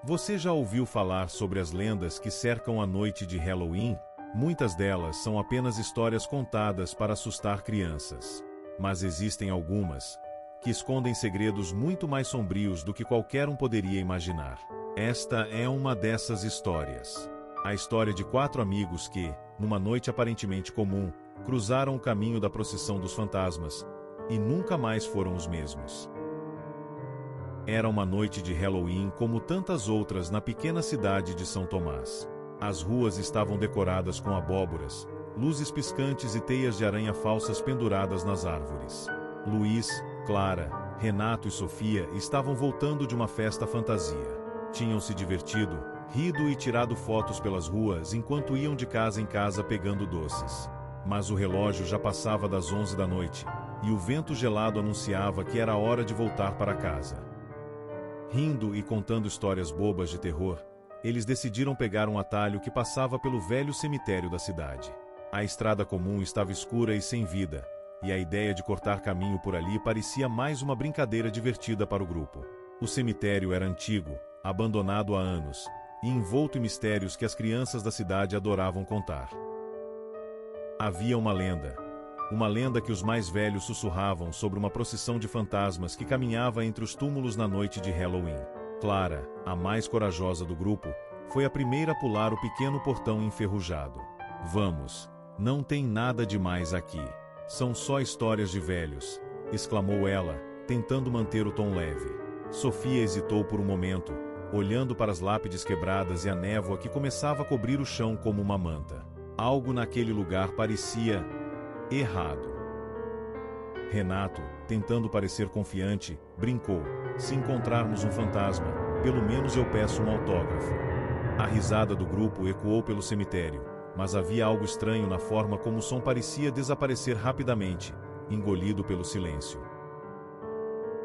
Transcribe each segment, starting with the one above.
Você já ouviu falar sobre as lendas que cercam a noite de Halloween? Muitas delas são apenas histórias contadas para assustar crianças. Mas existem algumas que escondem segredos muito mais sombrios do que qualquer um poderia imaginar. Esta é uma dessas histórias. A história de 4 amigos que, numa noite aparentemente comum, cruzaram o caminho da procissão dos fantasmas e nunca mais foram os mesmos. Era uma noite de Halloween como tantas outras na pequena cidade de São Tomás. As ruas estavam decoradas com abóboras, luzes piscantes e teias de aranha falsas penduradas nas árvores. Luiz, Clara, Renato e Sofia estavam voltando de uma festa fantasia. Tinham se divertido, rido e tirado fotos pelas ruas enquanto iam de casa em casa pegando doces. Mas o relógio já passava das 11 da noite, e o vento gelado anunciava que era hora de voltar para casa. Rindo e contando histórias bobas de terror, eles decidiram pegar um atalho que passava pelo velho cemitério da cidade. A estrada comum estava escura e sem vida, e a ideia de cortar caminho por ali parecia mais uma brincadeira divertida para o grupo. O cemitério era antigo, abandonado há anos, e envolto em mistérios que as crianças da cidade adoravam contar. Havia uma lenda que os mais velhos sussurravam sobre uma procissão de fantasmas que caminhava entre os túmulos na noite de Halloween. Clara, a mais corajosa do grupo, foi a primeira a pular o pequeno portão enferrujado. "Vamos, não tem nada demais aqui. São só histórias de velhos", exclamou ela, tentando manter o tom leve. Sofia hesitou por um momento, olhando para as lápides quebradas e a névoa que começava a cobrir o chão como uma manta. Algo naquele lugar parecia errado. Renato, tentando parecer confiante, brincou: "Se encontrarmos um fantasma, pelo menos eu peço um autógrafo." A risada do grupo ecoou pelo cemitério, mas havia algo estranho na forma como o som parecia desaparecer rapidamente, engolido pelo silêncio.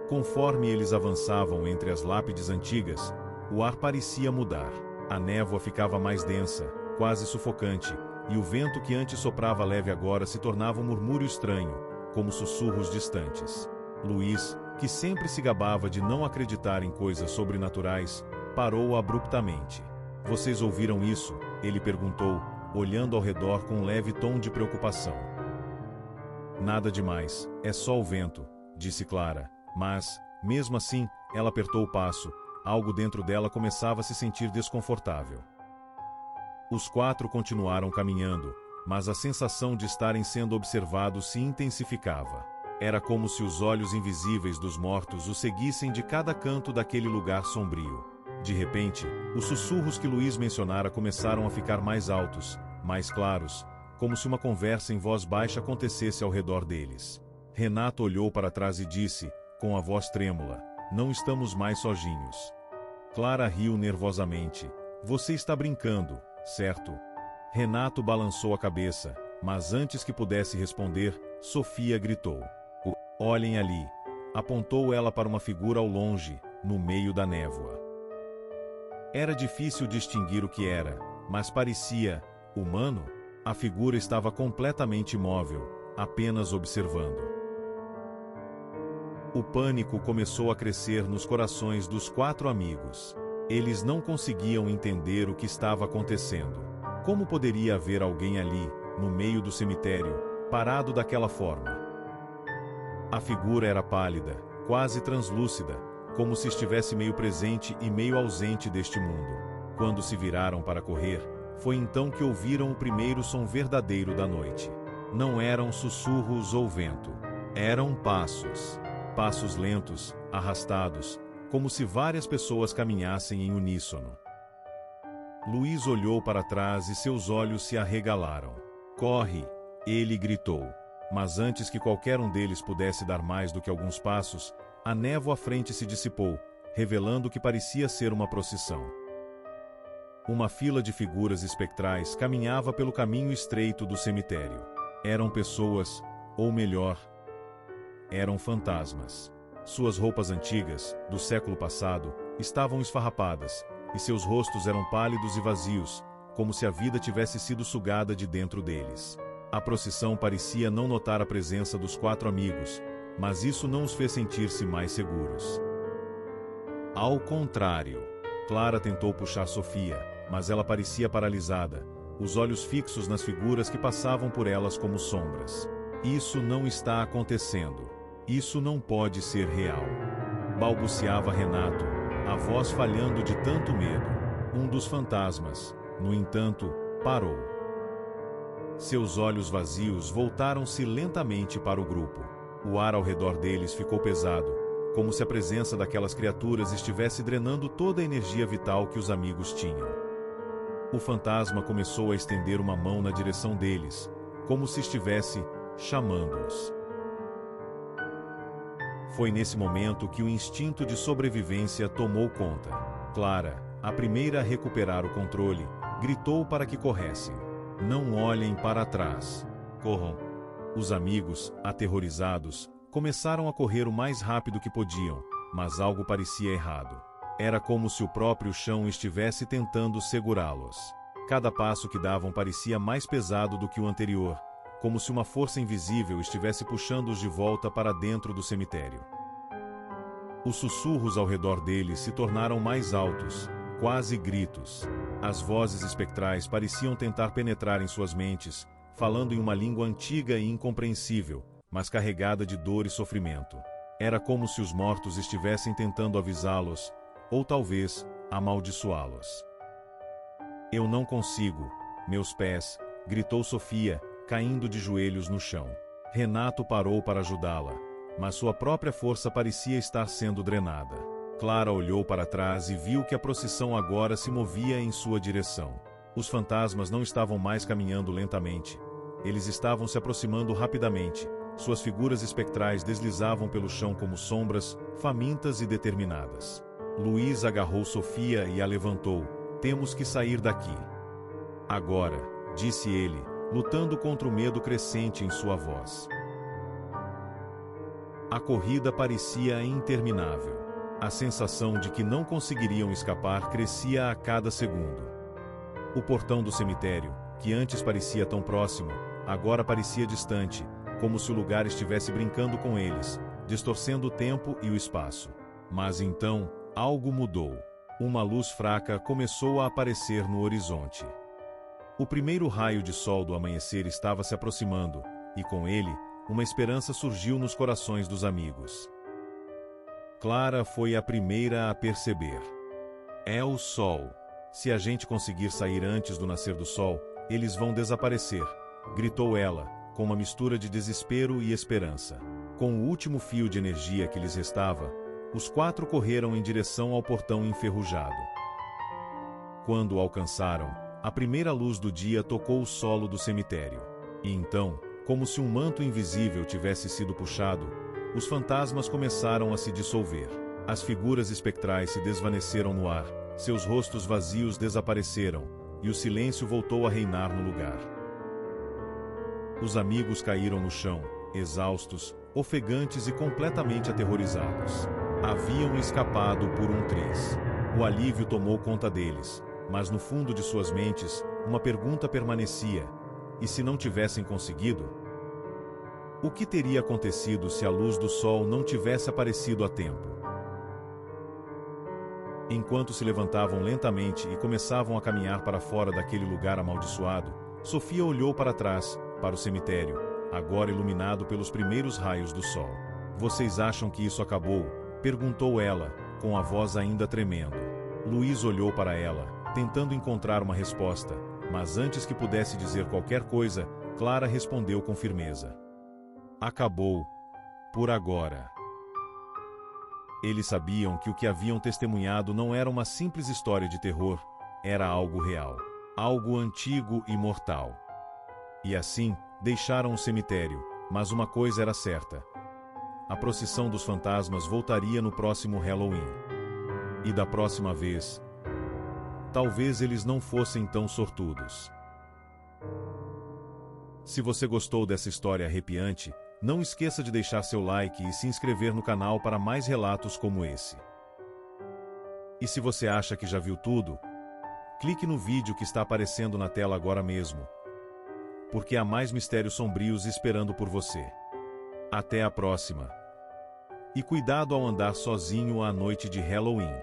Conforme eles avançavam entre as lápides antigas, o ar parecia mudar. A névoa ficava mais densa, quase sufocante, e o vento que antes soprava leve agora se tornava um murmúrio estranho, como sussurros distantes. Luiz, que sempre se gabava de não acreditar em coisas sobrenaturais, parou abruptamente. "Vocês ouviram isso?" ele perguntou, olhando ao redor com um leve tom de preocupação. "Nada demais, é só o vento", disse Clara, mas, mesmo assim, ela apertou o passo. Algo dentro dela começava a se sentir desconfortável. Os 4 continuaram caminhando, mas a sensação de estarem sendo observados se intensificava. Era como se os olhos invisíveis dos mortos os seguissem de cada canto daquele lugar sombrio. De repente, os sussurros que Luiz mencionara começaram a ficar mais altos, mais claros, como se uma conversa em voz baixa acontecesse ao redor deles. Renato olhou para trás e disse, com a voz trêmula: "Não estamos mais sozinhos." Clara riu nervosamente. "Você está brincando, certo?" Renato balançou a cabeça, mas antes que pudesse responder, Sofia gritou: "Olhem ali!" Apontou ela para uma figura ao longe, no meio da névoa. Era difícil distinguir o que era, mas parecia humano. A figura estava completamente imóvel, apenas observando. O pânico começou a crescer nos corações dos 4 amigos. Eles não conseguiam entender o que estava acontecendo. Como poderia haver alguém ali, no meio do cemitério, parado daquela forma? A figura era pálida, quase translúcida, como se estivesse meio presente e meio ausente deste mundo. Quando se viraram para correr, foi então que ouviram o primeiro som verdadeiro da noite. Não eram sussurros ou vento. Eram passos. Passos lentos, arrastados, como se várias pessoas caminhassem em uníssono. Luiz olhou para trás e seus olhos se arregalaram. "Corre!" ele gritou. Mas antes que qualquer um deles pudesse dar mais do que alguns passos, a névoa à frente se dissipou, revelando o que parecia ser uma procissão. Uma fila de figuras espectrais caminhava pelo caminho estreito do cemitério. Eram pessoas, ou melhor, eram fantasmas. Suas roupas antigas, do século passado, estavam esfarrapadas, e seus rostos eram pálidos e vazios, como se a vida tivesse sido sugada de dentro deles. A procissão parecia não notar a presença dos 4 amigos, mas isso não os fez sentir-se mais seguros. Ao contrário, Clara tentou puxar Sofia, mas ela parecia paralisada, os olhos fixos nas figuras que passavam por elas como sombras. Isso não está acontecendo. Isso não pode ser real. Balbuciava Renato, a voz falhando de tanto medo. Um dos fantasmas, no entanto, parou. Seus olhos vazios voltaram-se lentamente para o grupo. O ar ao redor deles ficou pesado, como se a presença daquelas criaturas estivesse drenando toda a energia vital que os amigos tinham. O fantasma começou a estender uma mão na direção deles, como se estivesse chamando-os. Foi nesse momento que o instinto de sobrevivência tomou conta. Clara, a primeira a recuperar o controle, gritou para que corressem. Não olhem para trás. Corram. Os amigos, aterrorizados, começaram a correr o mais rápido que podiam, mas algo parecia errado. Era como se o próprio chão estivesse tentando segurá-los. Cada passo que davam parecia mais pesado do que o anterior, como se uma força invisível estivesse puxando-os de volta para dentro do cemitério. Os sussurros ao redor deles se tornaram mais altos, quase gritos. As vozes espectrais pareciam tentar penetrar em suas mentes, falando em uma língua antiga e incompreensível, mas carregada de dor e sofrimento. Era como se os mortos estivessem tentando avisá-los, ou talvez, amaldiçoá-los. Eu não consigo, meus pés, gritou Sofia, caindo de joelhos no chão. Renato parou para ajudá-la, mas sua própria força parecia estar sendo drenada. Clara olhou para trás e viu que a procissão agora se movia em sua direção. Os fantasmas não estavam mais caminhando lentamente. Eles estavam se aproximando rapidamente. Suas figuras espectrais deslizavam pelo chão como sombras, famintas e determinadas. Luiz agarrou Sofia e a levantou. Temos que sair daqui. Agora, disse ele, lutando contra o medo crescente em sua voz. A corrida parecia interminável. A sensação de que não conseguiriam escapar crescia a cada segundo. O portão do cemitério, que antes parecia tão próximo, agora parecia distante, como se o lugar estivesse brincando com eles, distorcendo o tempo e o espaço. Mas então, algo mudou. Uma luz fraca começou a aparecer no horizonte. O primeiro raio de sol do amanhecer estava se aproximando, e com ele, uma esperança surgiu nos corações dos amigos. Clara foi a primeira a perceber. É o sol. Se a gente conseguir sair antes do nascer do sol, eles vão desaparecer, gritou ela, com uma mistura de desespero e esperança. Com o último fio de energia que lhes restava, os quatro correram em direção ao portão enferrujado. Quando o alcançaram, a primeira luz do dia tocou o solo do cemitério. E então, como se um manto invisível tivesse sido puxado, os fantasmas começaram a se dissolver. As figuras espectrais se desvaneceram no ar, seus rostos vazios desapareceram, e o silêncio voltou a reinar no lugar. Os amigos caíram no chão, exaustos, ofegantes e completamente aterrorizados. Haviam escapado por um triz. O alívio tomou conta deles, mas no fundo de suas mentes, uma pergunta permanecia: e se não tivessem conseguido? O que teria acontecido se a luz do sol não tivesse aparecido a tempo? Enquanto se levantavam lentamente e começavam a caminhar para fora daquele lugar amaldiçoado, Sofia olhou para trás, para o cemitério, agora iluminado pelos primeiros raios do sol. Vocês acham que isso acabou? Perguntou ela, com a voz ainda tremendo. Luiz olhou para ela, tentando encontrar uma resposta, mas antes que pudesse dizer qualquer coisa, Clara respondeu com firmeza. Acabou. Por agora. Eles sabiam que o que haviam testemunhado não era uma simples história de terror, era algo real, algo antigo e mortal. E assim, deixaram o cemitério, mas uma coisa era certa. A procissão dos fantasmas voltaria no próximo Halloween. E da próxima vez, talvez eles não fossem tão sortudos. Se você gostou dessa história arrepiante, não esqueça de deixar seu like e se inscrever no canal para mais relatos como esse. E se você acha que já viu tudo, clique no vídeo que está aparecendo na tela agora mesmo, porque há mais mistérios sombrios esperando por você. Até a próxima. E cuidado ao andar sozinho à noite de Halloween.